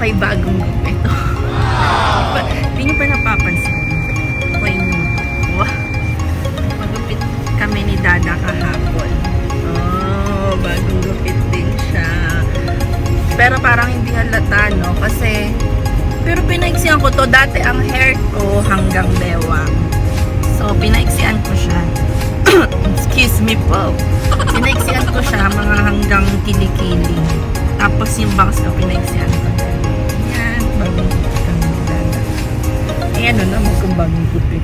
ako'y bagong gupit. Hindi nyo pa napapansin. Ako'y magupit kami ni Dada kahapon. Oh, bagong gupit din siya. Pero parang hindi halata, no? Kasi, pero pinaiksiyan ko to. Dati ang hair ko hanggang bewang. So, pinaiksiyan ko siya. Excuse me po. Pinaiksiyan ko siya mga hanggang kilikili. Tapos yung bangs ko, pinaiksiyan ko. Yan, bagong gupit kami ni Dada. Ayan, ano naman kung bagong gupit.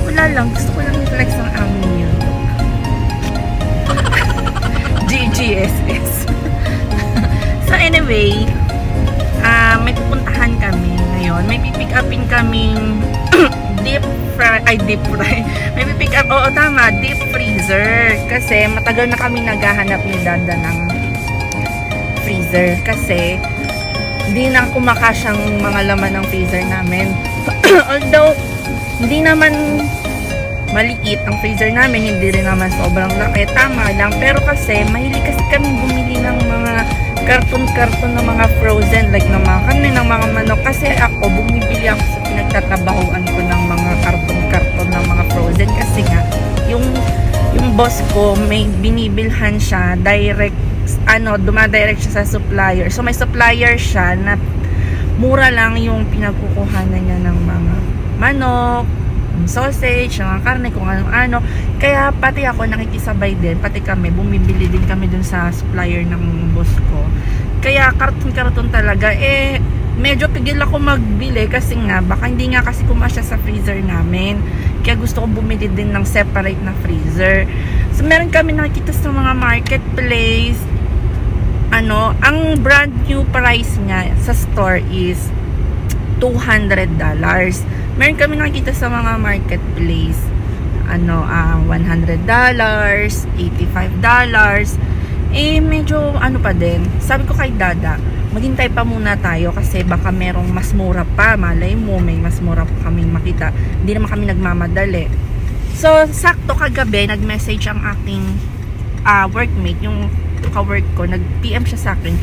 Wala lang, gusto ko lang i-flex ang amin yun. GGSS. So anyway, may pupuntahan kami ngayon. May pipick upin kaming deep fry. May pipick up, oo tama, deep freezer. Kasi matagal na kami naghahanap ni Dada ng freezer. Kasi hindi na kumakasyang mga laman ng freezer namin. Although, hindi naman maliit ang freezer namin, hindi rin naman sobrang laki, tama lang. Pero kasi, mahilig kasi kami bumili ng mga karton-karton ng mga frozen, like ng mga kanin, ng mga manok. Kasi ako, bumibili ako sa pinagtatrabahoan ko ng mga karton-karton ng mga frozen. Kasi nga, yung boss ko, may binibilhan siya, direct, dumadirect siya sa supplier. So, may supplier siya na mura lang yung pinagkukuhanan niya ng mga manok, sausage, mga karne, kung ano-ano. Kaya pati ako nakikisabay din, pati kami, bumibili din kami dun sa supplier ng boss ko. Kaya karton-karton talaga. Medyo pigil ako magbili kasi nga, baka hindi nga kasi kumasya sa freezer namin. Kaya gusto ko bumili din ng separate na freezer. So meron kami nakikita sa mga marketplace. Ang brand new price niya sa store is $200. Meron kami nakikita sa mga marketplace, $100, $85. Medyo pa din. Sabi ko kay Dada, maghintay pa muna tayo kasi baka merong mas mura pa. Malay mo, may mas mura pa kaming makita. Hindi naman kami nagmamadali. So, sakto kagabi, nag-message ang aking workmate, yung ka-work ko, nag-PM siya sa akin.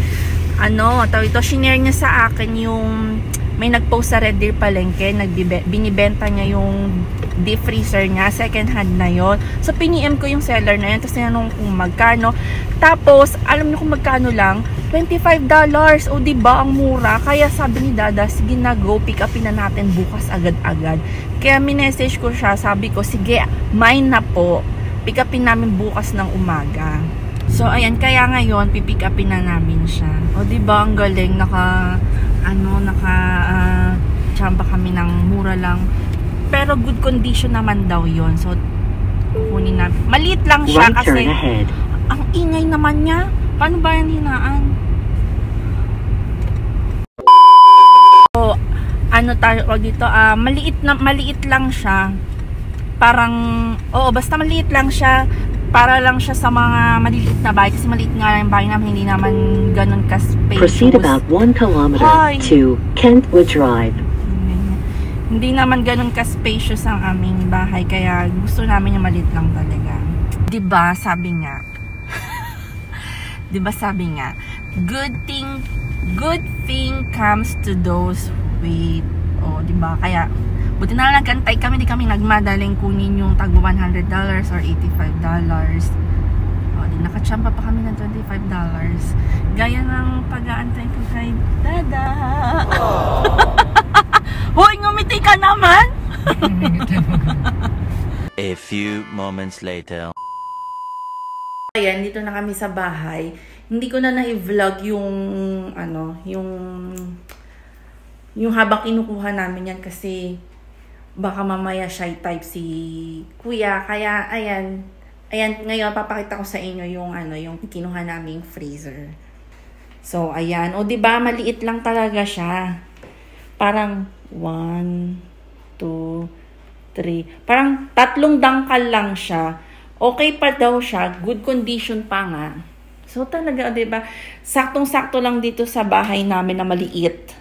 Shinare niya sa akin yung may nag-post sa Red Deer Palengke, binibenta niya yung deep freezer niya, second hand na yon. So, piniem ko yung seller na yun, tapos tinanong kung magkano. Tapos, alam niyo kung magkano lang? $25. O, diba, ang mura? Kaya sabi ni Dada, sige na, go, pick upin na natin bukas agad-agad. Kaya minessage ko siya, sabi ko, sige, mine na po. Pick upin namin bukas ng umaga. So, ayan, kaya ngayon, pipick upin na namin siya. O, diba, ang galing, tsamba kami ng mura lang. Pero good condition naman daw yon. So, kunin na. Maliit lang siya kasi ang ingay naman niya. Paano ba yan hinaan? So, tawag dito? Maliit lang siya. Parang, basta maliit lang siya. Para lang siya sa mga maliliit na bahay. Kasi maliit nga lang yung bahay namin. Hindi naman ganun ka-spacious. Proceed about 1 kilometer to Kentwood Drive. Hindi naman ganun ka-spacious ang aming bahay. Kaya gusto namin yung maliit lang talaga. Diba, sabi nga. Diba, sabi nga. Good thing comes to those wait. Diba, kaya buti na lang nagkantay kami, di kami nagmadaling kunin yung tag $100 or $85. Di nakachamba pa kami ng $25. Gaya ng pag-aantay ko kay Dada. Hoy, ngumiti ka naman! A few moments later. Ayan, dito na kami sa bahay. Hindi ko na na-vlog yung yung habang kinukuha namin yan kasi baka mamaya shy type si Kuya. Kaya, ayan, ngayon, papakita ko sa inyo yung, yung kinuha naming freezer. So, ayan. O, diba, maliit lang talaga siya. Parang, 1, 2, 3. Parang, 3 dangkal lang siya. Okay pa daw siya. Good condition pa nga. So, talaga, diba, saktong-sakto lang dito sa bahay namin na maliit.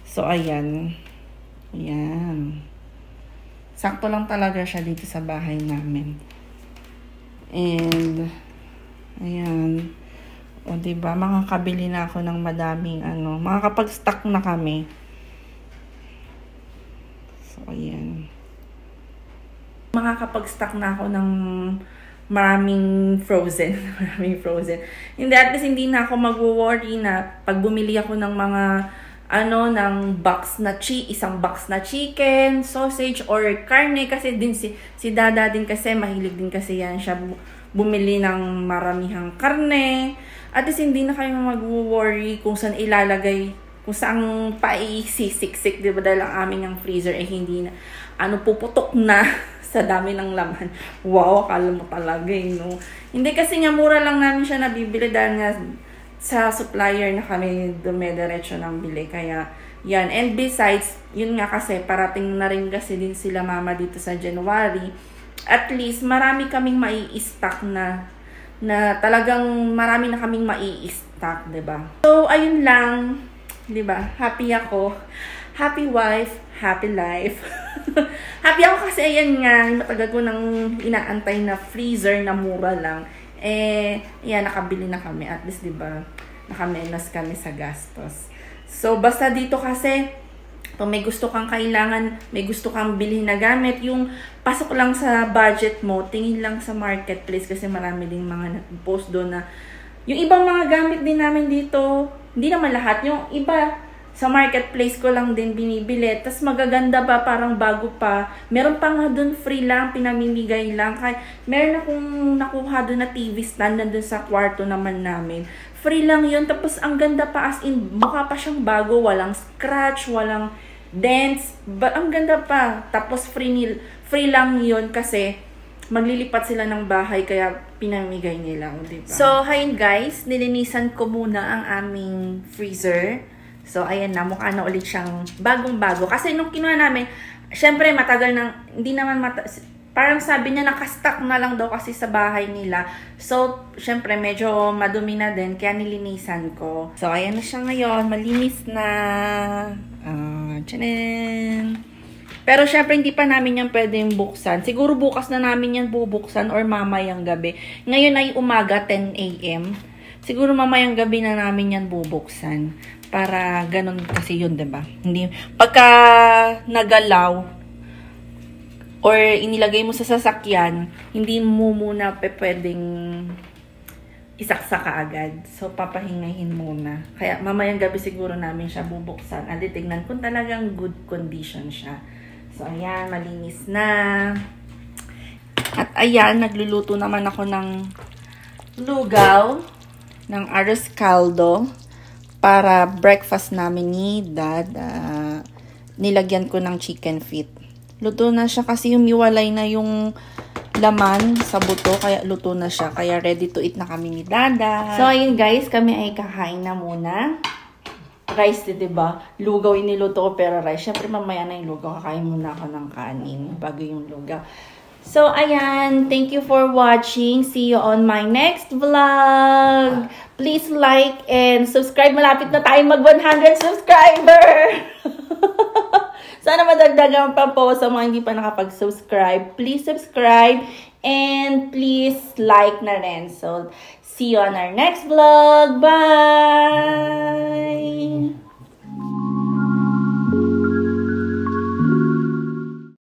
So, ayan. Ayan. Sakto lang talaga siya dito sa bahay namin. And, ayan. O, diba? Makakabili na ako ng madaming ano. Makakapag-stock na kami. So, ayan. Makakapag-stock na ako ng maraming frozen. Maraming frozen. Hindi, at least hindi na ako mag-worry na pag bumili ako ng mga ano, ng isang box na chicken, sausage, or karne. Kasi din si Dada din kasi, mahilig din kasi yan siya bumili ng maramihang karne. At least hindi na kayo mag-worry kung saan ilalagay, kung saan paisisiksik, diba? Dahil ang aming ang freezer ay hindi na, puputok na sa dami ng laman. Wow, akala mo talaga no? Hindi kasi nga mura lang namin siya nabibili dahil nga sa supplier na kami dumediretso ng bili. Kaya, yan. And besides, yun nga kasi, parating na rin kasi din sila mama dito sa January. At least, marami kaming mai-stock na talagang marami na kaming mai-stock, diba? So, ayun lang, diba? Happy ako. Happy wife, happy life. Happy ako kasi ayan nga, matagal ko nang inaantay na freezer na mura lang. Yan, nakabili na kami. At least, diba, nakamenos kami sa gastos. So, basta dito kasi, kung may gusto kang kailangan, may gusto kang bilhin na gamit, yung pasok lang sa budget mo, tingin lang sa marketplace kasi marami ding mga nag-post doon na yung ibang mga gamit din namin dito, hindi naman lahat, yung iba sa marketplace ko lang din binibili, tas magaganda pa, parang bago pa, meron pa nga doon free lang, pinamimigay lang, kaya meron akong nakuha doon na TV stand na doon sa kwarto naman namin, free lang yun, tapos ang ganda pa, as in, mukha pa siyang bago, walang scratch, walang dents, ang ganda pa. Tapos free lang yun kasi maglilipat sila ng bahay kaya pinamigay nila, diba? So, ayun guys, nilinisan ko muna ang aming freezer. So, ayan na, mukha na ulit siyang bagong-bago. Kasi nung kinuha namin, syempre matagal nang, hindi naman parang sabi niya nakastock na lang daw kasi sa bahay nila. So, syempre medyo madumi na din, kaya nilinisan ko. So, ayan na siya ngayon, malinis na. Tchanan! Pero syempre hindi pa namin yan pwedeng buksan. Siguro bukas na namin yan bubuksan or mamayang gabi. Ngayon ay umaga, 10 AM. Siguro mamayang gabi na namin yan bubuksan. Para ganun kasi yun, diba? Hindi, pagka nagalaw or inilagay mo sa sasakyan, hindi mo muna pwedeng isaksa ka agad. So, papahingahin muna. Kaya, mamayang gabi siguro namin siya bubuksan. At titignan kung talagang good condition siya. So, ayan, malinis na. At ayan, nagluluto naman ako ng lugaw, ng arroz caldo, para breakfast namin ni Dad. Nilagyan ko ng chicken feet. Luto na siya kasi umiwalay na yung laman sa buto, kaya luto na siya. Kaya ready to eat na kami ni Dada. So, ayun guys, kami ay kakain na muna. Rice, diba? Lugaw iniluto ko, pero rice. Siyempre, mamaya na yung lugaw. Kakain muna ako ng kanin bago yung lugaw. So, ayan. Thank you for watching. See you on my next vlog. Please like and subscribe. Malapit na tayo mag 100 subscriber. Sana madagdagan pa po sa mga hindi pa nakapag-subscribe. Please subscribe and please like na rin. So, see you on our next vlog. Bye!